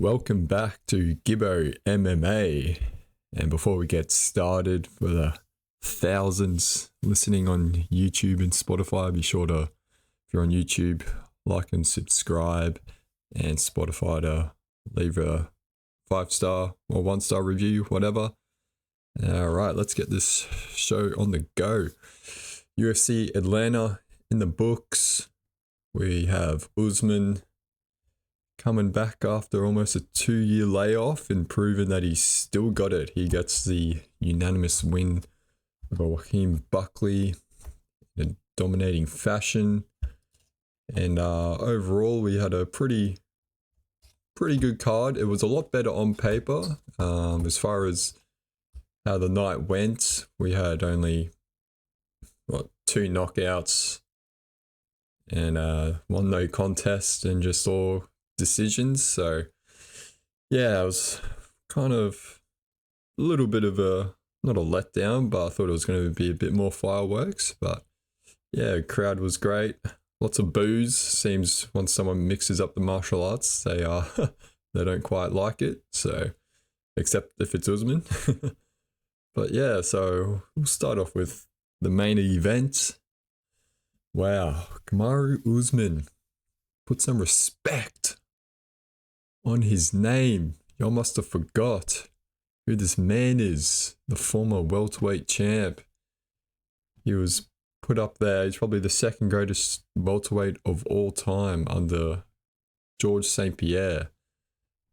Welcome back to Gibbo MMA. And before we get started, for the thousands listening on YouTube and Spotify, be sure to, if you're on YouTube, like and subscribe, and Spotify to leave a 5-star or 1-star review, whatever. All right, let's get this show on the go. UFC Atlanta in the books. We have Usman coming back after almost a 2-year layoff and proving that he's still got it. He gets the unanimous win over Joaquin Buckley in a dominating fashion. And overall, we had a pretty good card. It was a lot better on paper. As far as how the night went, we had only 2 knockouts and 1 no contest and just all decisions. So yeah, it was kind of a little bit of not a letdown, but I thought it was going to be a bit more fireworks. But yeah, crowd was great. Lots of boos. Seems once someone mixes up the martial arts, they they don't quite like it. So except if it's Usman. But yeah, so we'll start off with the main event. Wow, Kamaru Usman, put some respect on his name. Y'all must have forgot who this man is, the former welterweight champ. He was put up there. He's probably the 2nd greatest welterweight of all time under George St. Pierre.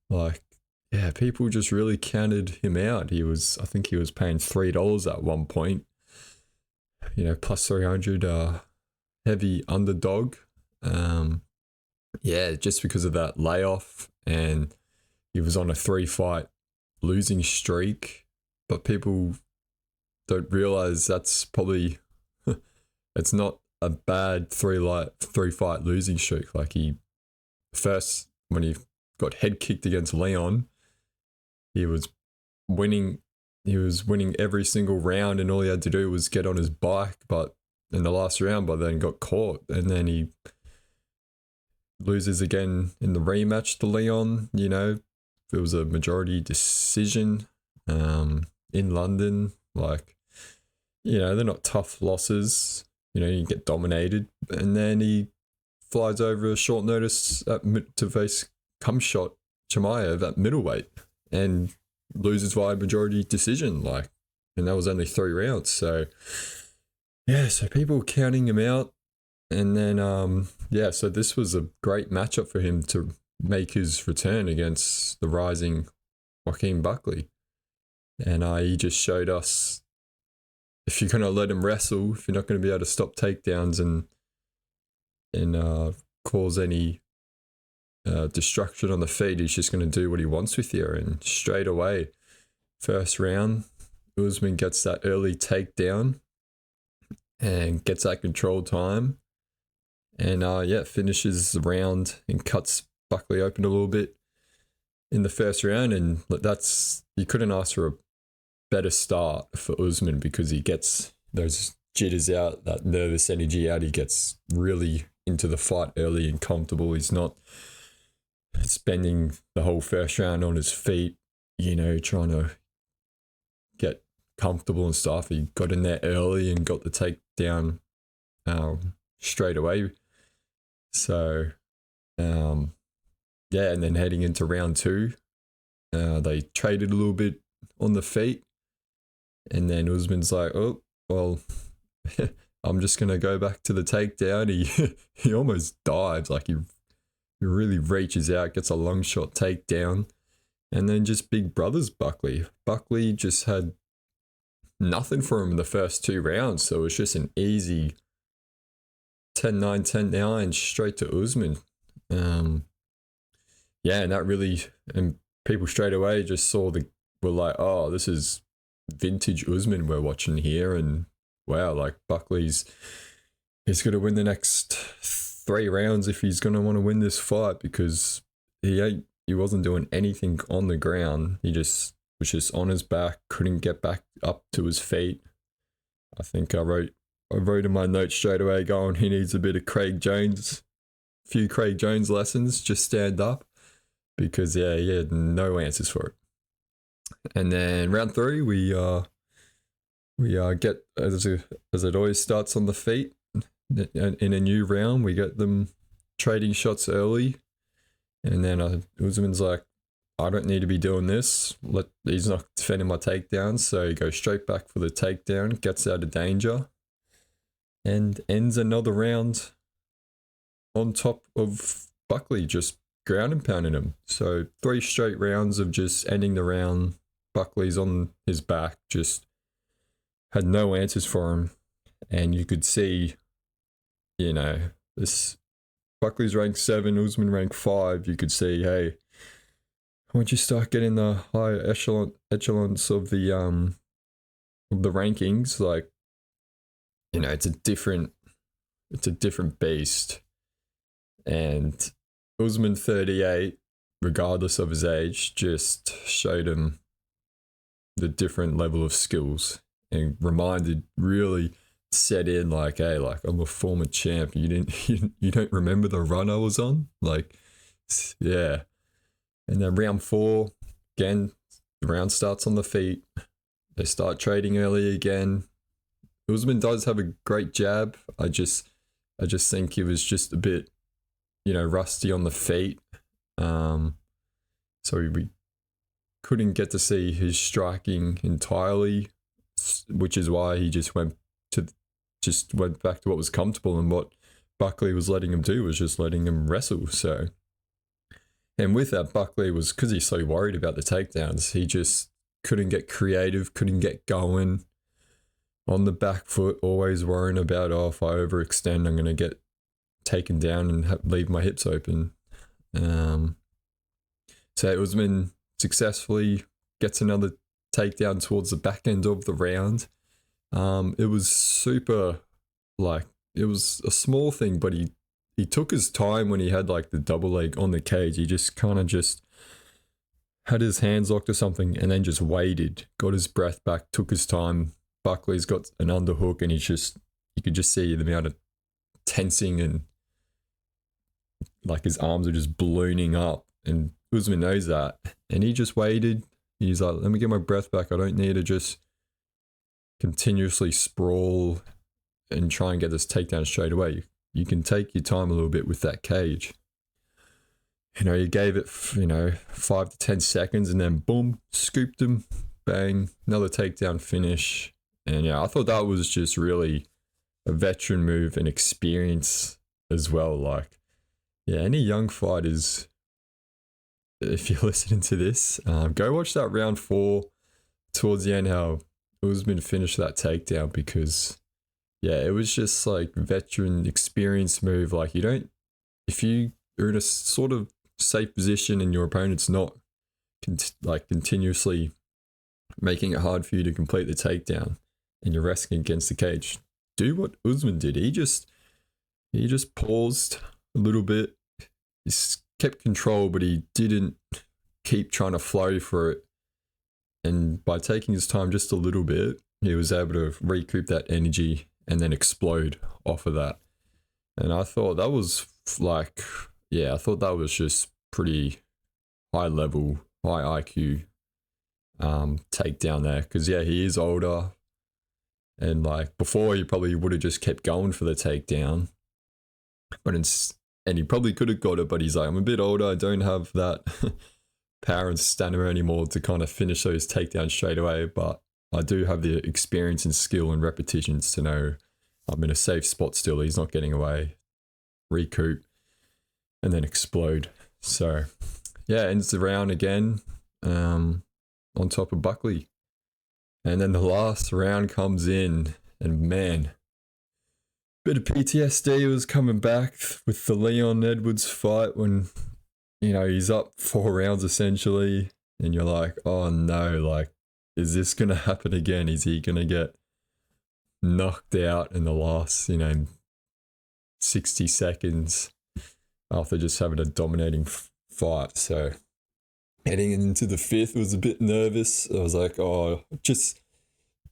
Like, yeah, people just really counted him out. I think he was paying $3 at one point. You know, plus 300, heavy underdog. Yeah, just because of that layoff, and he was on a 3-fight losing streak. But people don't realize that's probably it's not a bad 3-fight losing streak. Like, he first, when he got head kicked against Leon, he was winning every single round, and all he had to do was get on his bike, but in the last round, but then got caught, and then he loses again in the rematch to Leon. You know, it was a majority decision in London. Like, you know, they're not tough losses. You know, you get dominated, and then he flies over a short notice to face Cumshot Chimaev at middleweight and loses via majority decision. Like, and that was only 3 rounds. So yeah, so people counting him out. And then, yeah, so this was a great matchup for him to make his return against the rising Joaquin Buckley. And he just showed us, if you're going to let him wrestle, if you're not going to be able to stop takedowns and cause any destruction on the feet, he's just going to do what he wants with you. And straight away, first round, Usman gets that early takedown and gets that control time. And yeah, finishes the round and cuts Buckley open a little bit in the first round. And you couldn't ask for a better start for Usman, because he gets those jitters out, that nervous energy out. He gets really into the fight early and comfortable. He's not spending the whole first round on his feet, you know, trying to get comfortable and stuff. He got in there early and got the takedown straight away. So, yeah, and then heading into round 2, they traded a little bit on the feet, and then Usman's like, oh, well, I'm just going to go back to the takedown. He almost dives, like he really reaches out, gets a long shot takedown, and then just big brothers Buckley. Buckley just had nothing for him in the first 2 rounds, so it was just an easy 10-9, 10-9 straight to Usman. Yeah, and that really, and people straight away just were like, oh, this is vintage Usman we're watching here. And wow, like, he's going to win the next 3 rounds if he's going to want to win this fight, because he wasn't doing anything on the ground. He just was just on his back, couldn't get back up to his feet. I think I wrote in my notes straight away going, he needs a bit of Craig Jones, a few Craig Jones lessons, just stand up. because he had no answers for it. And then round 3, we get, as it always starts on the feet, in a new round, we get them trading shots early. And then Usman's like, I don't need to be doing this. He's not defending my takedown, so he goes straight back for the takedown, gets out of danger, and ends another round on top of Buckley, just ground and pounding him. So 3 straight rounds of just ending the round. Buckley's on his back, just had no answers for him. And you could see, this Buckley's ranked 7, Usman ranked 5. You could see, hey, once you start getting the high echelons of the rankings, like, it's a different beast. And Usman 38, regardless of his age, just showed him the different level of skills and really set in like, hey, like, I'm a former champ. You don't remember the run I was on? Like, yeah. And then round 4, again, the round starts on the feet. They start trading early again. Usman does have a great jab. I just think he was just a bit, rusty on the feet. So we couldn't get to see his striking entirely, which is why he just went back to what was comfortable, and what Buckley was letting him do was just letting him wrestle. So, and with that, Buckley was, because he's so worried about the takedowns, he just couldn't get creative, couldn't get going on the back foot, always worrying about, if I overextend, I'm going to get taken down and leave my hips open. So Usman successfully gets another takedown towards the back end of the round. It was super, it was a small thing, but he took his time when he had the double leg on the cage. He just kind of just had his hands locked to something and then just waited, got his breath back, took his time. Buckley's got an underhook, and you could just see the amount of tensing, and his arms are just ballooning up, and Usman knows that, and he just waited. He's like, let me get my breath back. I don't need to just continuously sprawl and try and get this takedown straight away. You can take your time a little bit with that cage. He gave it, 5 to 10 seconds, and then boom, scooped him, bang, another takedown finish. And I thought that was just really a veteran move and experience as well. Any young fighters, if you're listening to this, go watch that round 4 towards the end, how Usman finished that takedown, because it was just veteran experience move. If you are in a sort of safe position and your opponent's not continuously making it hard for you to complete the takedown, and you're wrestling against the cage, do what Usman did. He just paused a little bit. He kept control, but he didn't keep trying to flow for it. And by taking his time just a little bit, he was able to recoup that energy and then explode off of that. And I thought that was I thought that was just pretty high level, high IQ takedown there. Because he is older, and before he probably would have just kept going for the takedown, and he probably could have got it, but he's like, I'm a bit older, I don't have that power and stamina anymore to kind of finish those takedowns straight away, but I do have the experience and skill and repetitions to know I'm in a safe spot still. He's not getting away. Recoup and then explode. So ends the round again on top of Buckley. And then the last round comes in, and man, bit of PTSD was coming back with the Leon Edwards fight, when he's up 4 rounds essentially, and you're like, oh no, is this gonna happen again? Is he gonna get knocked out in the last 60 seconds after just having a dominating fight? So heading into the 5th was a bit nervous. I was like, oh, just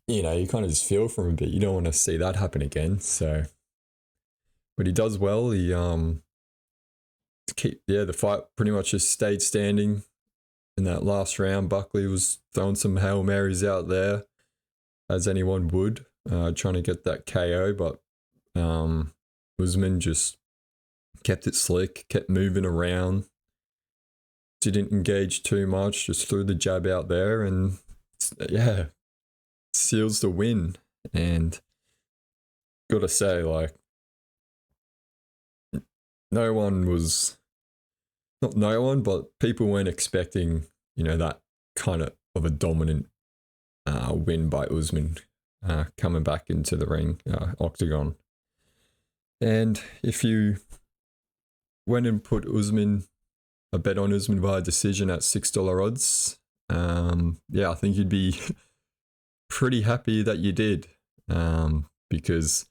you kind of just feel for him a bit. You don't want to see that happen again. So, but he does well. He the fight pretty much just stayed standing in that last round. Buckley was throwing some Hail Marys out there, as anyone would, trying to get that KO, but Usman just kept it slick, kept moving around, didn't engage too much, just threw the jab out there, and yeah, seals the win. And gotta say, like, no one, but people weren't expecting, that kind of a dominant win by Usman coming back into the ring, octagon. And if you went and put a bet on Usman via decision at $6 odds, I think you'd be pretty happy that you did, because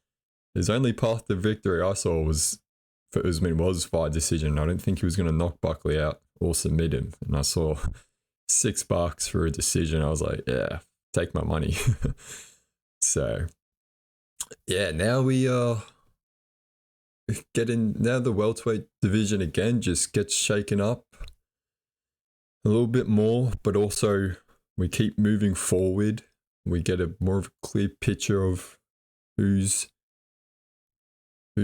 his only path to victory I saw for Usman was via decision. I didn't think he was going to knock Buckley out or submit him, and I saw $6 for a decision. I was like, yeah, take my money. So yeah, now we now the welterweight division again just gets shaken up a little bit more, but also we keep moving forward. We get a more of a clear picture of who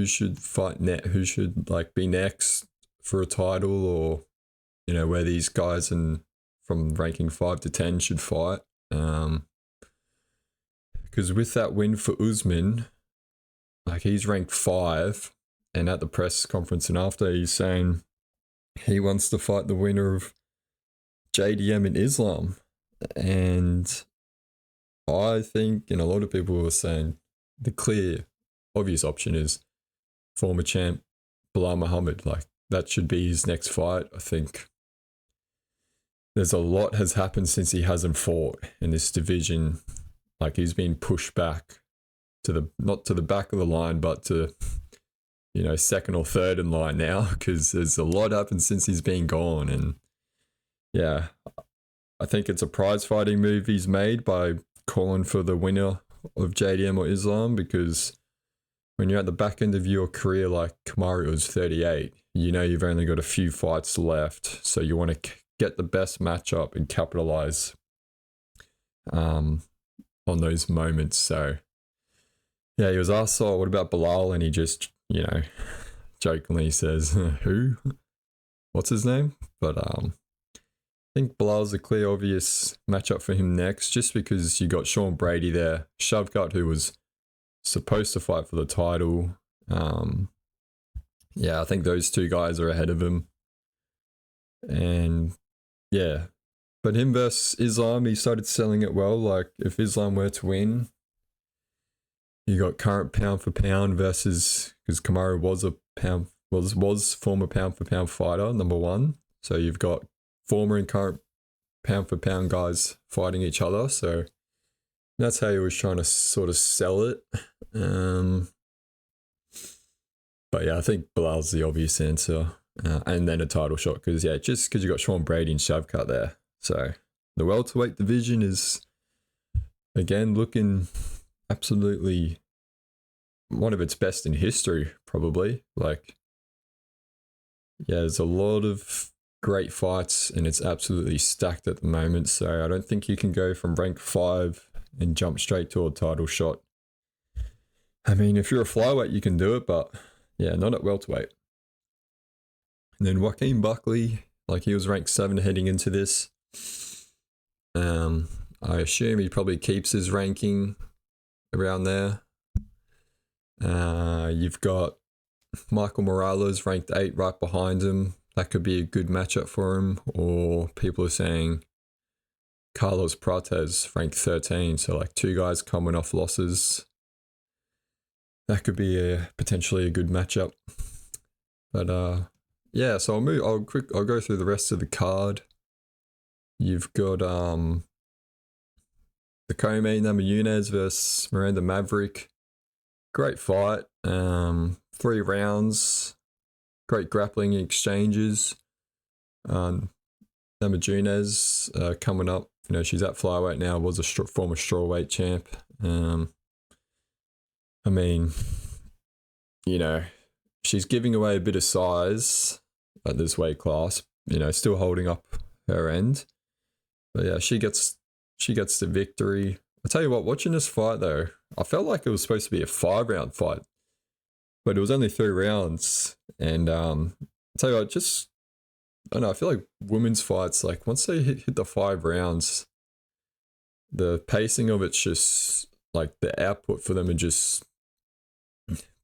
should fight who should be next for a title, or where these guys from ranking 5 to 10 should fight. Because with that win for Usman, he's ranked 5, and at the press conference and after, he's saying he wants to fight the winner of JDM and Islam. And I think, and a lot of people were saying, the clear, obvious option is former champ Bilal Muhammad. That should be his next fight. I think there's a lot has happened since he hasn't fought in this division. He's been pushed back not to the back of the line, but to, second or third in line now, because there's a lot happened since he's been gone. And yeah, I think it's a prize fighting move he's made by calling for the winner of JDM or Islam, because when you're at the back end of your career, like Kamaru was 38, you've only got a few fights left. So you want to get the best matchup and capitalize on those moments. So yeah, he was asked, "Oh, what about Bilal?" And he just, jokingly says, "Who? What's his name?" But I think Bilal's a clear, obvious matchup for him next, just because you got Sean Brady there, Shavkat, who was supposed to fight for the title. I think those two guys are ahead of him. And yeah, but him versus Islam, he started selling it well. If Islam were to win, you got current pound for pound versus, because Kamaru was former pound for pound fighter, number 1. So you've got former and current pound for pound guys fighting each other. So that's how he was trying to sort of sell it. But yeah, I think Bilal's the obvious answer. And then a title shot, because just because you got Sean Brady and Shavkat there. So the welterweight division is again looking absolutely one of its best in history, probably. There's a lot of great fights, and it's absolutely stacked at the moment. So I don't think you can go from rank 5 and jump straight to a title shot. I mean, if you're a flyweight, you can do it, but yeah, not at welterweight. And then Joaquin Buckley, he was ranked 7 heading into this. I assume he probably keeps his ranking around there. You've got Michael Morales ranked 8 right behind him. That could be a good matchup for him. Or people are saying Carlos Prates ranked 13. So 2 guys coming off losses. That could be potentially a good matchup. But so I'll go through the rest of the card. You've got the co-main, Namajunas versus Miranda Maverick. Great fight. 3 rounds. Great grappling exchanges. Namajunas coming up. She's at flyweight now. Was a former strawweight champ. I mean, she's giving away a bit of size. at this weight class. You know, still holding up her end. But yeah, she gets the victory. I tell you what, watching this fight though, I felt like it was supposed to be a 5-round fight, but it was only 3 rounds. And I tell you what, just I don't know. I feel like women's fights, like once they hit the 5 rounds, the pacing of it's just like the output for them are just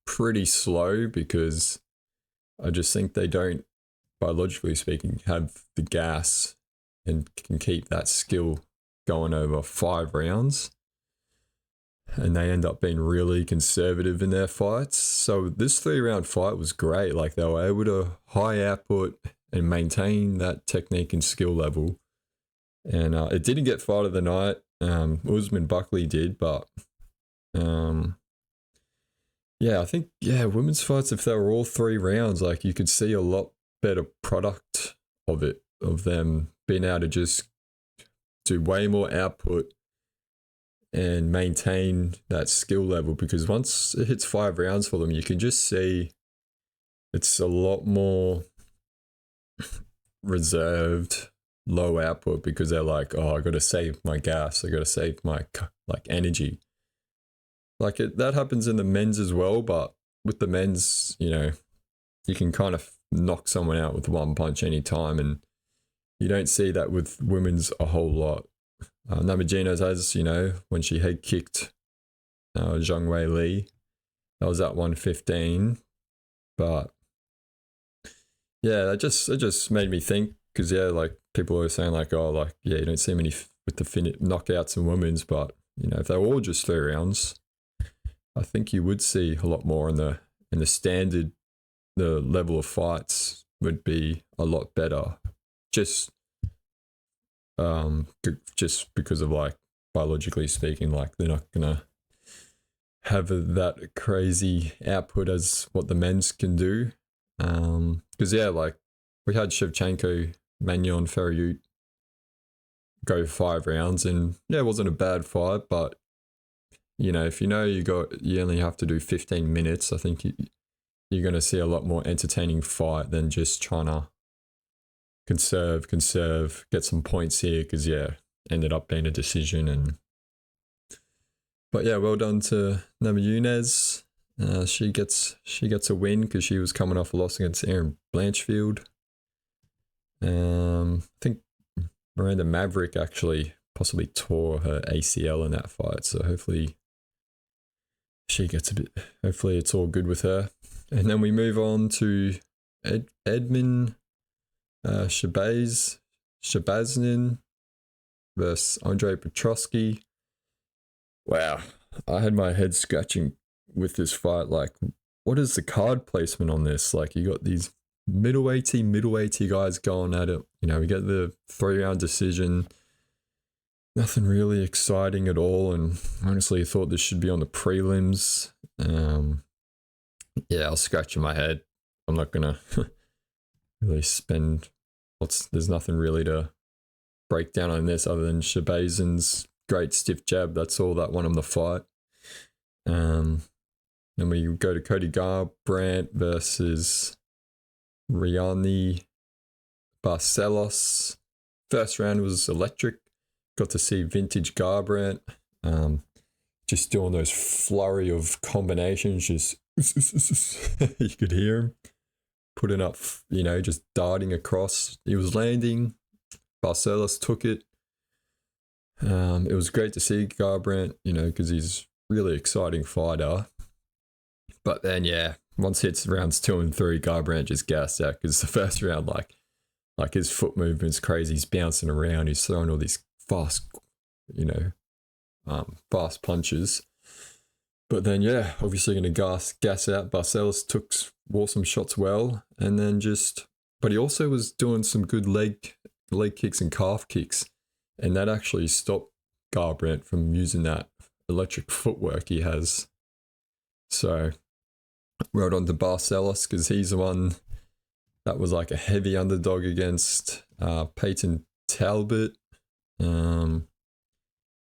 pretty slow, because I just think they don't, biologically speaking, have the gas and can keep that skill going over 5 rounds. And they end up being really conservative in their fights. So this 3-round fight was great. Like they were able to high output and maintain that technique and skill level. And it didn't get fight of the night. Usman Buckley did, but yeah, I think women's fights, if they were all 3 rounds, like you could see a lot better product of it, of them being able to just do way more output and maintain that skill level, because once it hits 5 rounds for them, you can just see it's a lot more reserved, low output, because they're like, oh, I got to save my gas, I got to save my like energy. Like that happens in the men's as well, but with the men's, you know, you can kind of knock someone out with one punch anytime, and you don't see that with women's a whole lot. Namajunas has, you know, when she head kicked Zhang Wei Li, that was at 115. But yeah, it just made me think, because yeah, like people were saying like, oh, like yeah, you don't see many with the knockouts in women's, but you know, if they were all just 3 rounds, I think you would see a lot more in the standard. The level of fights would be a lot better, just because of, like, biologically speaking, like they're not gonna have that crazy output as what the men's can do. Because yeah, like we had Shevchenko, Magnon, Ferriut go 5 rounds, and yeah, it wasn't a bad fight, but you know, if you only have to do 15 minutes, I think you're going to see a lot more entertaining fight than just trying to conserve, get some points here, because yeah, ended up being a decision. But yeah, well done to Namajunas. She gets a win because she was coming off a loss against Erin Blanchfield. I think Miranda Maverick actually possibly tore her ACL in that fight, so hopefully she gets hopefully it's all good with her. And then we move on to Edmund Shabaznin versus Andre Petrosky. Wow, I had my head scratching with this fight. Like, what is the card placement on this? Like, you got these middleweighty guys going at it. You know, we get the 3-round decision. Nothing really exciting at all, and honestly, I thought this should be on the prelims. Yeah, I was scratching my head. I'm not gonna really spend. There's nothing really to break down on this other than Shabazin's great stiff jab. That's all that won him the fight. Then we go to Cody Garbrandt versus Riani Barcelos. First round was electric. Got to see vintage Garbrandt. Just doing those flurry of combinations. Just you could hear him putting up, you know, just darting across. He was landing. Barcelos took it. It was great to see Garbrandt, you know, because he's a really exciting fighter. But then, yeah, once hits rounds 2 and 3, Garbrandt just gassed out, because the first round, like his foot movement's crazy. He's bouncing around. He's throwing all these fast, you know, fast punches. But then, yeah, obviously going to gas out. Barcelos wore some shots well, and then but he also was doing some good leg kicks and calf kicks, and that actually stopped Garbrandt from using that electric footwork he has. So, well done to Barcelos, because he's the one that was like a heavy underdog against Peyton Talbot.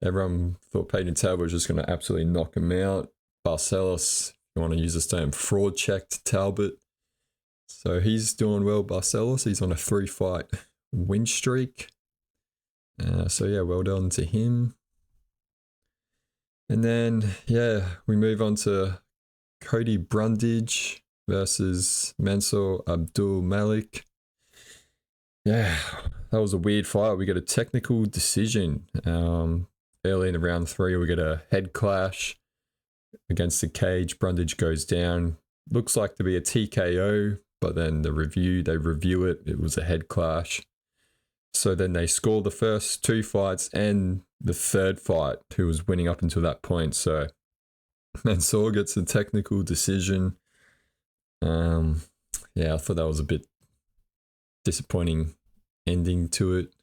Everyone thought Peyton Talbot was just going to absolutely knock him out. Barcelos, if you want to use this term, fraud checked Talbot. So he's doing well. Barcelos, he's on a 3-fight win streak. So yeah, well done to him. And then, yeah, we move on to Cody Brundage versus Mansour Abdul Malik. Yeah, that was a weird fight. We got a technical decision. Early in round 3, we get a head clash against the cage. Brundage goes down. Looks like to be a TKO, but then they review it. It was a head clash. So then they score the first 2 fights and the third fight, who was winning up until that point. So Mansour gets a technical decision. Yeah, I thought that was a bit disappointing ending to it.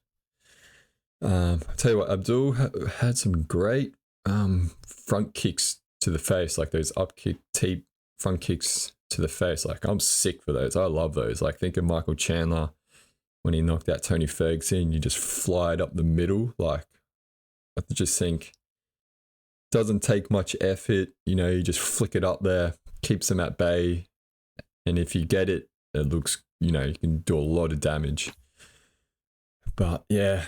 I tell you what, Abdul had some great front kicks to the face, like those up kick, deep front kicks to the face. Like, I'm sick for those. I love those. Like, think of Michael Chandler when he knocked out Tony Ferguson. You just fly it up the middle. Like, I just think doesn't take much effort. You know, you just flick it up there, keeps them at bay, and if you get it, it looks, you know, you can do a lot of damage. But yeah,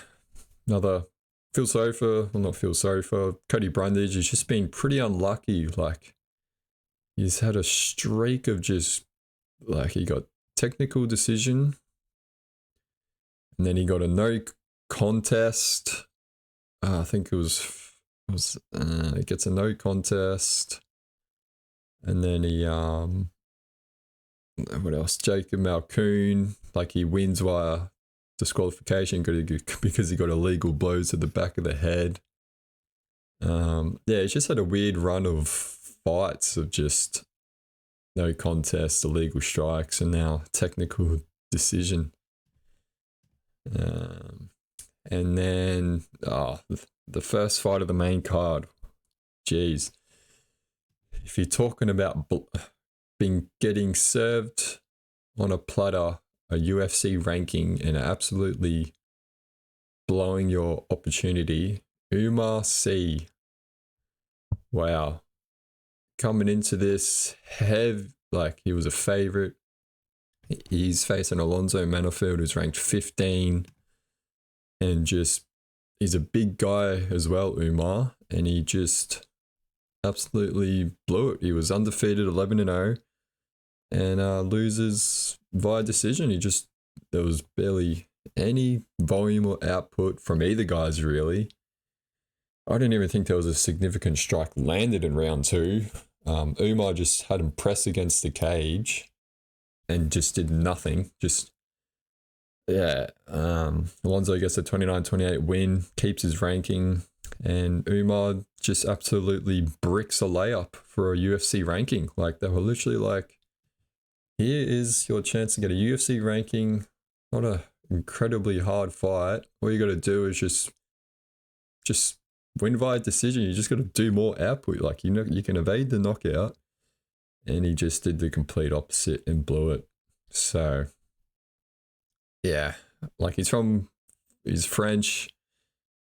not feel sorry for Cody Brundage. He's just been pretty unlucky. Like, he's had a streak of just, like, he got technical decision, and then he got a no contest. I think it he gets a no contest, and then he what else? Jacob Malkoon, like, he wins via disqualification because he got illegal blows to the back of the head. Yeah, he's just had a weird run of fights of just no contest, illegal strikes, and now technical decision. And then the first fight of the main card. Jeez, if you're talking about getting served on a platter a UFC ranking and absolutely blowing your opportunity, Umar C. Wow. Coming into this, like, he was a favorite. He's facing Alonzo Manafield, who's ranked 15. And just, he's a big guy as well, Umar. And he just absolutely blew it. He was undefeated, 11-0. And loses via decision. There was barely any volume or output from either guys, really. I didn't even think there was a significant strike landed in round 2. Umar just had him press against the cage and just did nothing. Alonzo gets a 29-28 win, keeps his ranking, and Umar just absolutely bricks a layup for a UFC ranking. Like, they were literally like, here is your chance to get a UFC ranking. Not an incredibly hard fight. All you got to do is just win via decision. You just got to do more output. Like, you know, you can evade the knockout. And he just did the complete opposite and blew it. So, yeah, like, he's French.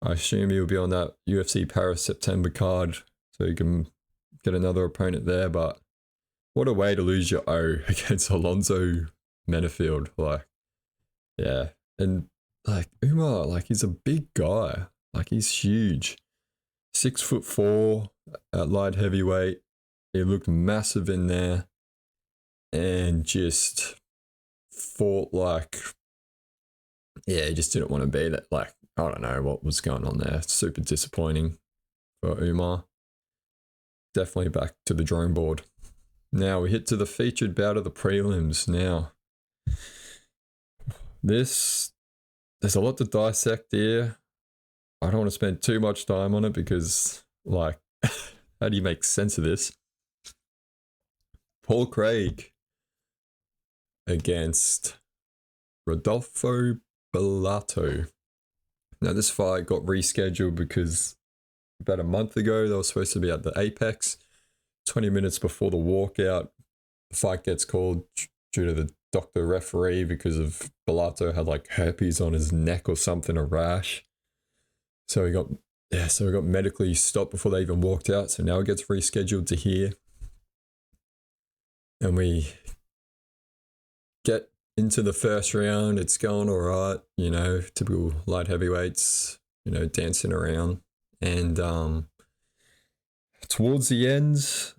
I assume he'll be on that UFC Paris September card, so you can get another opponent there. But what a way to lose your O against Alonzo Manafield. Like, yeah. And, like, Umar, like, he's a big guy. Like, he's huge. 6'4" at light heavyweight. He looked massive in there. And just fought like, yeah, he just didn't want to be that. Like, I don't know what was going on there. Super disappointing for Umar. Definitely back to the drawing board. Now we hit to the featured bout of the prelims. Now, there's a lot to dissect here. I don't want to spend too much time on it because, like, how do you make sense of this? Paul Craig against Rodolfo Bellato. Now, this fight got rescheduled because about a month ago they were supposed to be at the Apex. 20 minutes before the walkout, the fight gets called due to the doctor referee because of Bellato had like herpes on his neck or something, a rash. So he got medically stopped before they even walked out. So now it gets rescheduled to here. And we get into the first round. It's going all right, you know, typical light heavyweights, you know, dancing around. And towards the end,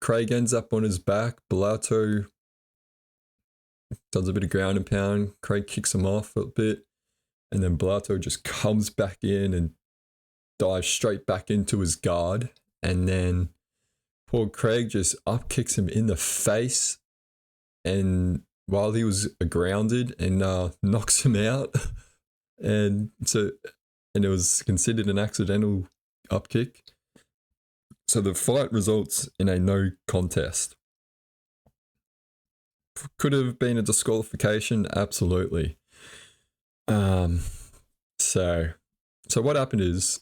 Craig ends up on his back. Bellato does a bit of ground and pound. Craig kicks him off a bit. And then Bellato just comes back in and dives straight back into his guard. And then poor Craig just up kicks him in the face. And while he was grounded and knocks him out. And it was considered an accidental up kick. So the fight results in a no contest. Could have been a disqualification, absolutely. So what happened is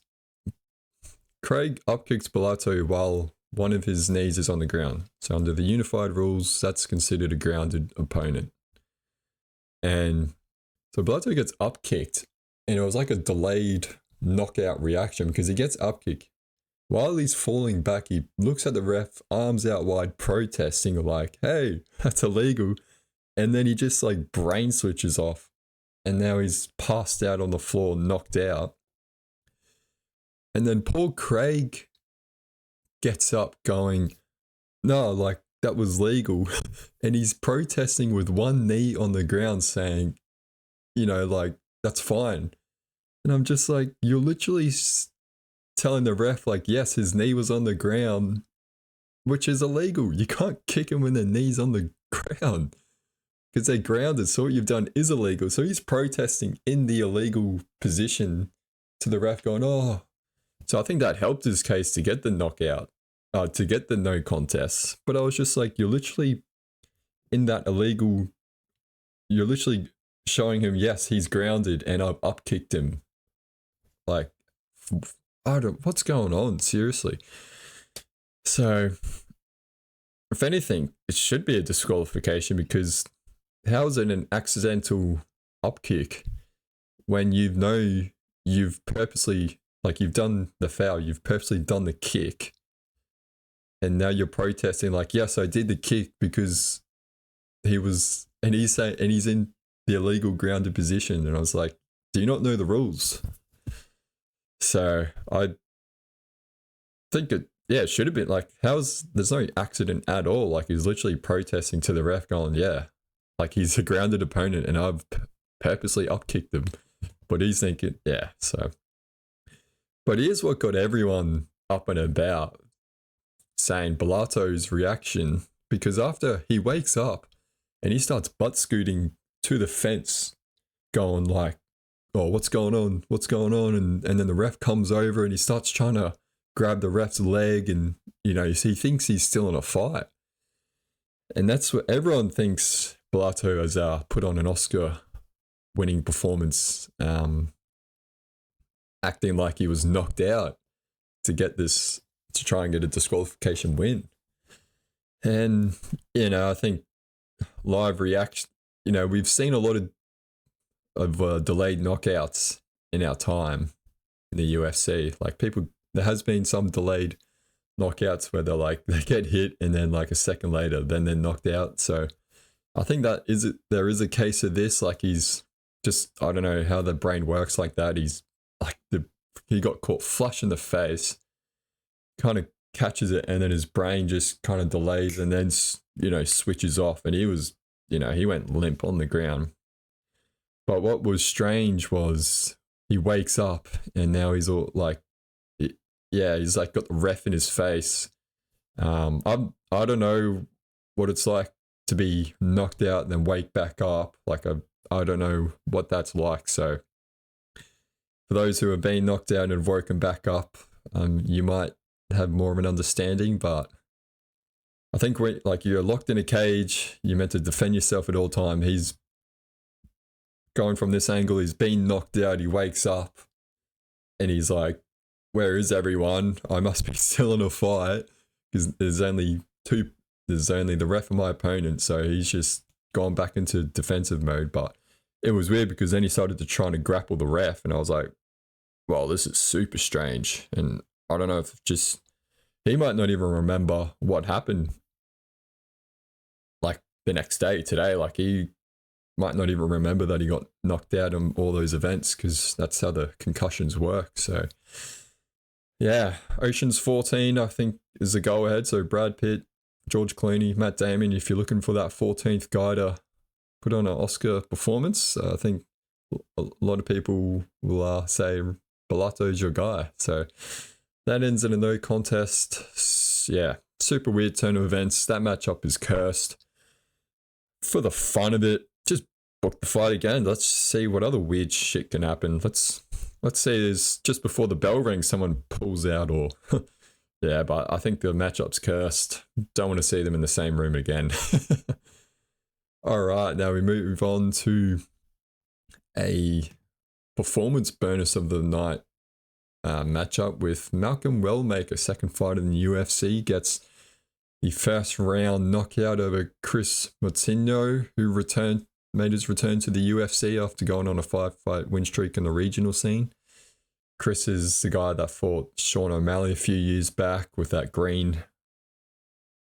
Craig upkicks Bellato while one of his knees is on the ground. So under the unified rules, that's considered a grounded opponent. And so Bellato gets upkicked, and it was like a delayed knockout reaction because he gets upkicked. While he's falling back, he looks at the ref, arms out wide, protesting like, hey, that's illegal. And then he just like brain switches off. And now he's passed out on the floor, knocked out. And then poor Craig gets up going, no, like that was legal. And he's protesting with one knee on the ground saying, you know, like, that's fine. And I'm just like, you're literally telling the ref, like, yes, his knee was on the ground, which is illegal. You can't kick him when the knee's on the ground because they're grounded. So what you've done is illegal. So he's protesting in the illegal position to the ref going, oh. So I think that helped his case to get the knockout, to get the no contest. But I was just like, you're literally in that illegal, you're literally showing him, yes, he's grounded and I've upkicked him. Like, what's going on? Seriously. So, if anything, it should be a disqualification because how is it an accidental upkick when you know you've purposely, like you've done the foul, you've purposely done the kick, and now you're protesting like, yes, I did the kick because he was, and he's saying, and he's in the illegal grounded position, and I was like, do you not know the rules? So I think it should have been like, there's no accident at all. Like he's literally protesting to the ref going, yeah, like he's a grounded opponent and I've purposely upkicked him. But he's thinking, yeah, so. But here's what got everyone up and about saying Bellato's reaction, because after he wakes up and he starts butt scooting to the fence going like, oh, what's going on? What's going on? And then the ref comes over and he starts trying to grab the ref's leg and, you know, he thinks he's still in a fight. And that's what everyone thinks Bellato has put on an Oscar-winning performance, acting like he was knocked out to try and get a disqualification win. And, you know, I think live reaction, you know, we've seen a lot of delayed knockouts in our time in the UFC. Like there has been some delayed knockouts where they get hit and then like a second later, then they're knocked out. So I think there is a case of this. Like he's just, I don't know how the brain works like that. He's like he got caught flush in the face, kind of catches it, and then his brain just kind of delays and then, you know, switches off. And he was, you know, he went limp on the ground. But what was strange was he wakes up and now he's all like, yeah, he's like got the ref in his face. I don't know what it's like to be knocked out and then wake back up. Like I don't know what that's like. So for those who have been knocked out and woken back up, you might have more of an understanding. But I think when like you're locked in a cage, you're meant to defend yourself at all time. He's going from this angle, he's been knocked out, he wakes up and he's like, where is everyone? I must be still in a fight because there's only the ref and my opponent. So he's just gone back into defensive mode. But it was weird because then he started to try to grapple the ref and I was like, well, this is super strange. And I don't know if he might not even remember what happened. Like the next day, today. Like, he might not even remember that he got knocked out on all those events, because that's how the concussions work. So, yeah, Ocean's 14, I think, is the go ahead. So, Brad Pitt, George Clooney, Matt Damon, if you're looking for that 14th guy to put on an Oscar performance, I think a lot of people will say Bellato is your guy. So, that ends in a no contest. Yeah, super weird turn of events. That matchup is cursed. For the fun of it, just book the fight again. Let's see what other weird shit can happen. Let's say there's just before the bell rings, someone pulls out, or yeah, but I think the matchup's cursed. Don't want to see them in the same room again. All right, now we move on to a performance bonus of the night matchup with Malcolm Wellmaker, second fight in the UFC, gets the first round knockout over Chris Moutinho, who made his return to the UFC after going on a 5-fight win streak in the regional scene. Chris is the guy that fought Sean O'Malley a few years back with that green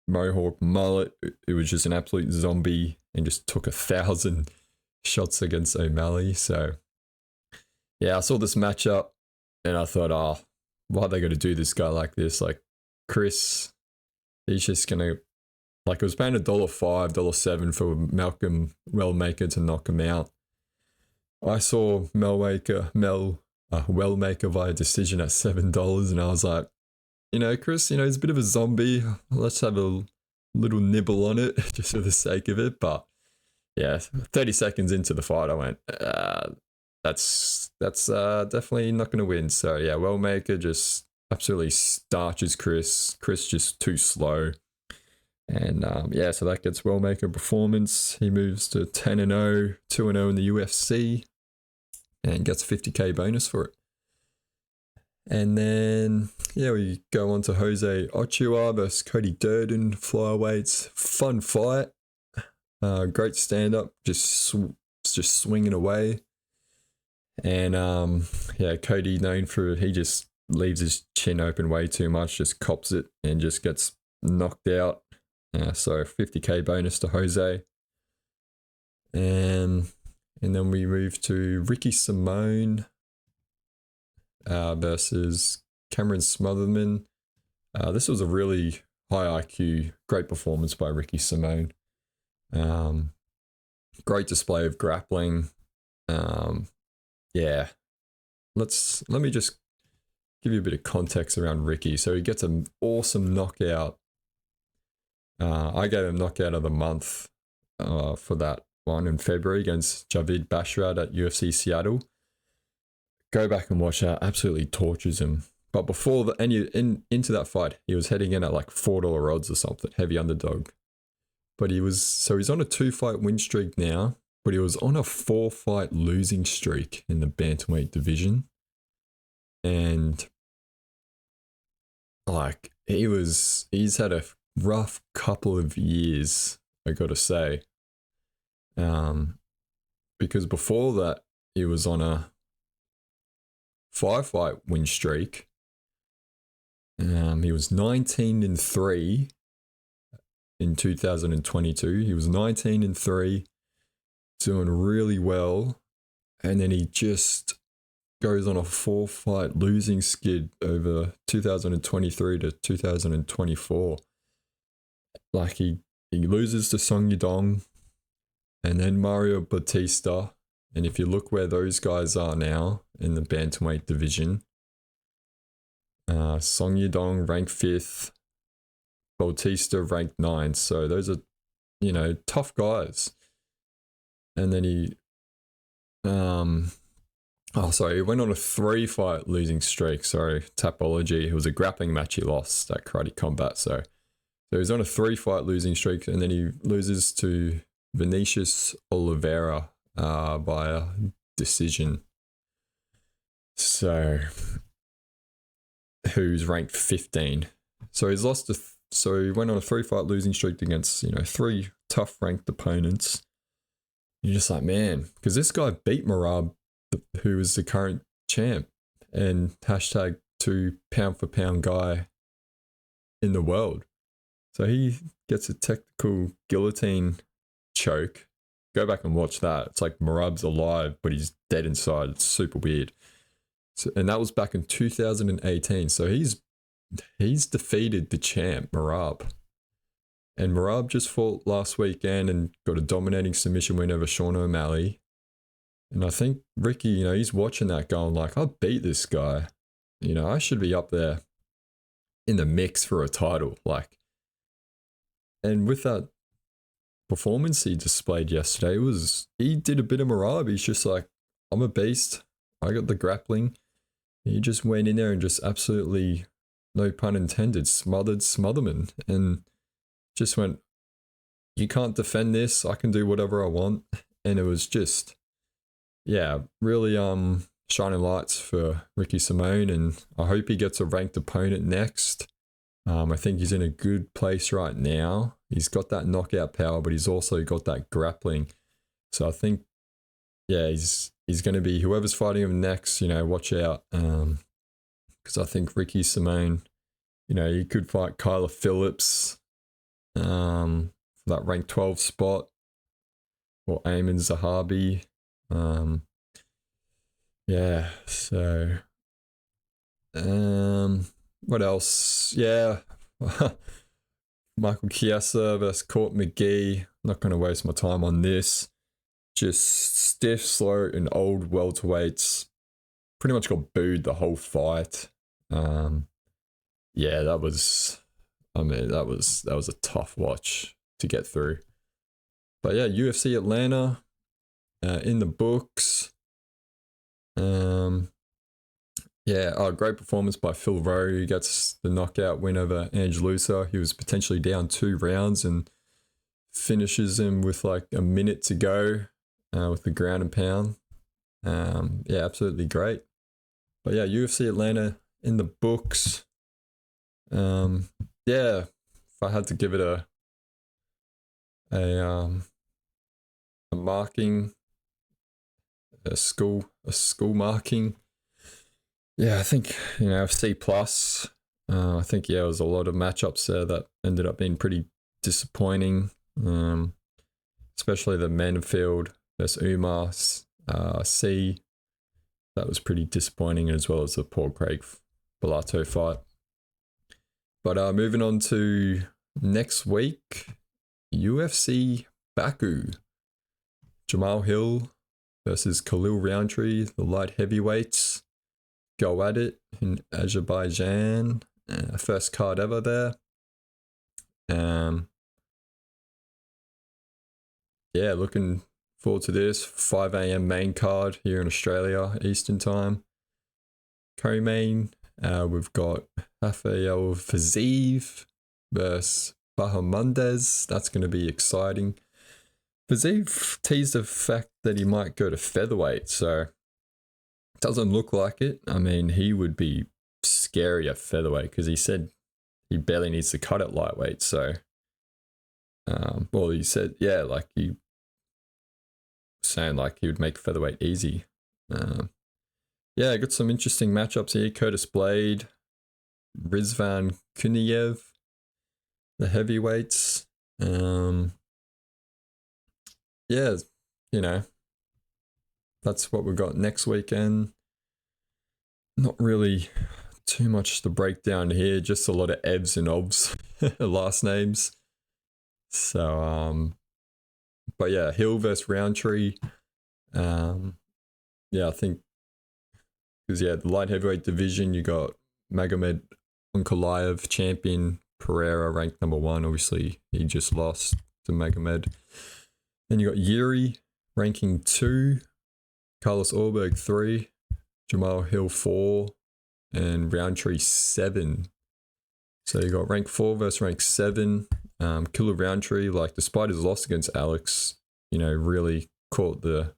mohawk mullet. It was just an absolute zombie and just took 1,000 shots against O'Malley. So, yeah, I saw this matchup and I thought, oh, why are they going to do this guy like this? Like, Chris, he's just going to, like, it was paying $1.05, $1.07 for Malcolm Wellmaker to knock him out. I saw Wellmaker via decision at $7, and I was like, Chris, he's a bit of a zombie. Let's have a little nibble on it just for the sake of it. But yeah, 30 seconds into the fight, I went, that's definitely not going to win. So yeah, Wellmaker just absolutely starches Chris. Chris just too slow. And yeah, so that gets Wellmaker performance. He moves to 10-0, 2-0 in the UFC, and gets a $50K bonus for it. And then, yeah, we go on to Jose Ochoa versus Cody Durden, flyweights. Fun fight. Great stand-up, just swinging away. And, yeah, Cody, known for, he just leaves his chin open way too much, just cops it and just gets knocked out. So 50K bonus to Jose. And then we move to Ricky Simone versus Cameron Smotherman. This was a really high IQ, great performance by Ricky Simone. Great display of grappling. Yeah. Let me just give you a bit of context around Ricky. So he gets an awesome knockout. I gave him knockout of the month for that one in February against Javid Basharat at UFC Seattle. Go back and watch that. Absolutely tortures him. But before into that fight, he was heading in at like $4 odds or something, heavy underdog. But he's on a 2-fight win streak now, but he was on a 4-fight losing streak in the bantamweight division. And like he's had a rough couple of years, I gotta say. Because before that, he was on a 5-fight win streak. He was 19-3 in 2022. He was 19-3, doing really well. And then he just goes on a 4-fight losing skid over 2023 to 2024. Like he loses to Song Yudong and then Mario Bautista. And if you look where those guys are now in the bantamweight division, Song Yudong ranked 5th, Bautista ranked 9th. So those are, tough guys. And then he he went on a 3-fight losing streak. Sorry, Tapology. It was a grappling match he lost at Karate Combat. So he's on a 3-fight losing streak, and then he loses to Vinicius Oliveira via decision. So, who's ranked 15. So he's lost so he went on a 3-fight losing streak against, 3 tough ranked opponents. You're just like, man, because this guy beat Marab, who is the current champ and #2 pound for pound guy in the world. So he gets a technical guillotine choke. Go back and watch that. It's like Merab's alive, but he's dead inside. It's super weird. So, and that was back in 2018. So he's defeated the champ, Merab. And Merab just fought last weekend and got a dominating submission win over Sean O'Malley. And I think Ricky, you know, he's watching that going like, I beat this guy. You know, I should be up there in the mix for a title. Like, and with that performance he displayed yesterday, he did a bit of Merab. He's just like, I'm a beast. I got the grappling. He just went in there and just absolutely, no pun intended, smothered Smotherman and just went, you can't defend this. I can do whatever I want. And it was just, yeah, really shining lights for Ricky Simone, and I hope he gets a ranked opponent next. I think he's in a good place right now. He's got that knockout power, but he's also got that grappling. So I think, yeah, he's going to be, whoever's fighting him next, you know, watch out. Because I think Ricky Simone, you know, he could fight Kyler Phillips for that ranked 12 spot, or Ayman Zahabi. Yeah, so what else? Yeah. Michael Chiesa versus Court McGee. Not going to waste my time on this. Just stiff, slow, and old welterweights. Pretty much got booed the whole fight. Yeah, that was a tough watch to get through. But yeah, UFC Atlanta in the books. Yeah, great performance by Phil Rowe. He gets the knockout win over Ange Looser. He was potentially down 2 rounds and finishes him with like a minute to go with the ground and pound. Yeah, absolutely great. But yeah, UFC Atlanta in the books. Yeah, if I had to give it a marking, a school marking. Yeah, I think, you know, C plus. I think, yeah, there was a lot of matchups there that ended up being pretty disappointing. Especially the Manfield versus Umar C. That was pretty disappointing, as well as the Paul Craig Bellato fight. But moving on to next week, UFC Baku. Jamal Hill versus Khalil Roundtree, the light heavyweights. Go at it in Azerbaijan. First card ever there. Yeah, looking forward to this. 5 a.m. main card here in Australia, Eastern time. Co-main, we've got Rafael Fiziev versus Bahamundes. That's going to be exciting. Fiziev teased the fact that he might go to featherweight, so doesn't look like it. I mean, he would be scary at featherweight because he said he barely needs to cut at lightweight. So, well, he said, yeah, like he saying like he would make featherweight easy. Yeah, got some interesting matchups here. Curtis Blade, Rizvan Kuniev, the heavyweights. Yeah, you know, that's what we've got next weekend. Not really too much to break down here, just a lot of Evs and Ovs, last names. So, but yeah, Hill versus Roundtree. Yeah, I think, because yeah, the light heavyweight division, you got Magomed Ankalaev, champion, Pereira ranked number 1. Obviously, he just lost to Magomed. Then you got Yuri ranking 2, Carlos Orberg 3, Jamal Hill 4, and Roundtree 7. So you got rank 4 versus rank 7. Killer Roundtree, like despite his loss against Alex, you know, really caught the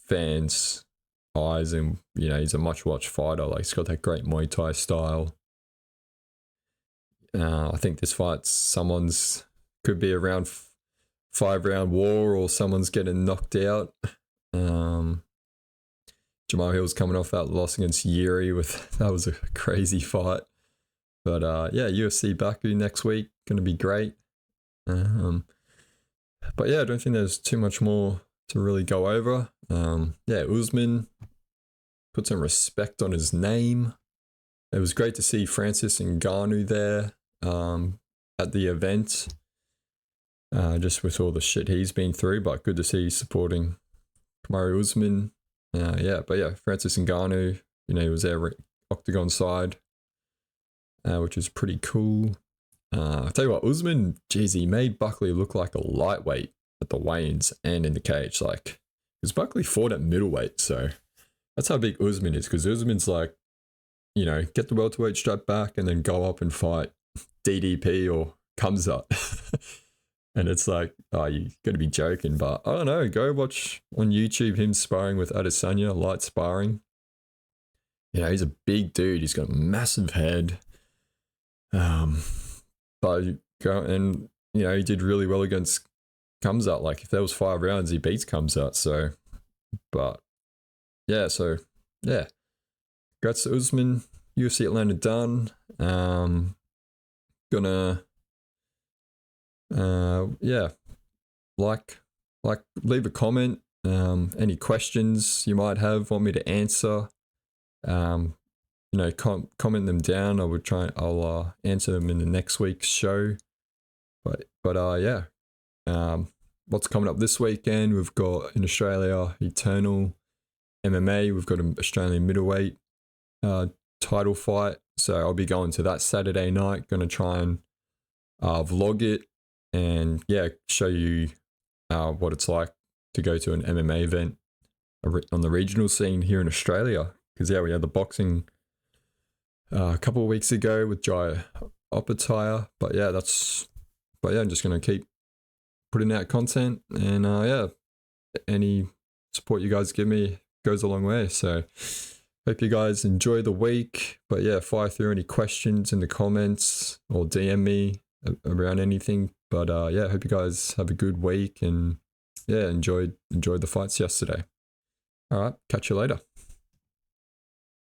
fans' eyes, and you know, he's a much watched fighter. Like he's got that great Muay Thai style. I think this fight, someone's could be a round 5 round war, or someone's getting knocked out. Jamal Hill's coming off that loss against Yuri, that was a crazy fight. But yeah, UFC Baku next week, going to be great. But yeah, I don't think there's too much more to really go over. Yeah, Usman put some respect on his name. It was great to see Francis Ngannou there at the event, just with all the shit he's been through. But good to see he's supporting Kamaru Usman. Yeah, but yeah, Francis Ngannou, he was there octagon side, which was pretty cool. I'll tell you what, Usman, geez, he made Buckley look like a lightweight at the weigh-ins and in the cage. Like, because Buckley fought at middleweight, so that's how big Usman is. Because Usman's like, get the welterweight strap back and then go up and fight DDP or Kamzat. And it's like, oh, you got to be joking. But I don't know, go watch on YouTube him sparring with Adesanya, light sparring. He's a big dude. He's got a massive head. But he did really well against Kamzat. Like, if there was 5 rounds, he beats Kamzat. So, but yeah, congrats to Usman. UFC Atlanta done. Gonna leave a comment. Any questions you might have, want me to answer. Comment them down. I'll answer them in the next week's show. But what's coming up this weekend? We've got in Australia Eternal MMA. We've got an Australian middleweight title fight. So I'll be going to that Saturday night. Going to try and vlog it and show you what it's like to go to an MMA event on the regional scene here in Australia. Because we had the boxing a couple of weeks ago with Jai Opataya. But I'm just going to keep putting out content, and any support you guys give me goes a long way. So hope you guys enjoy the week. But fire through any questions in the comments or DM me around anything. But hope you guys have a good week, and enjoyed the fights yesterday. All right, catch you later.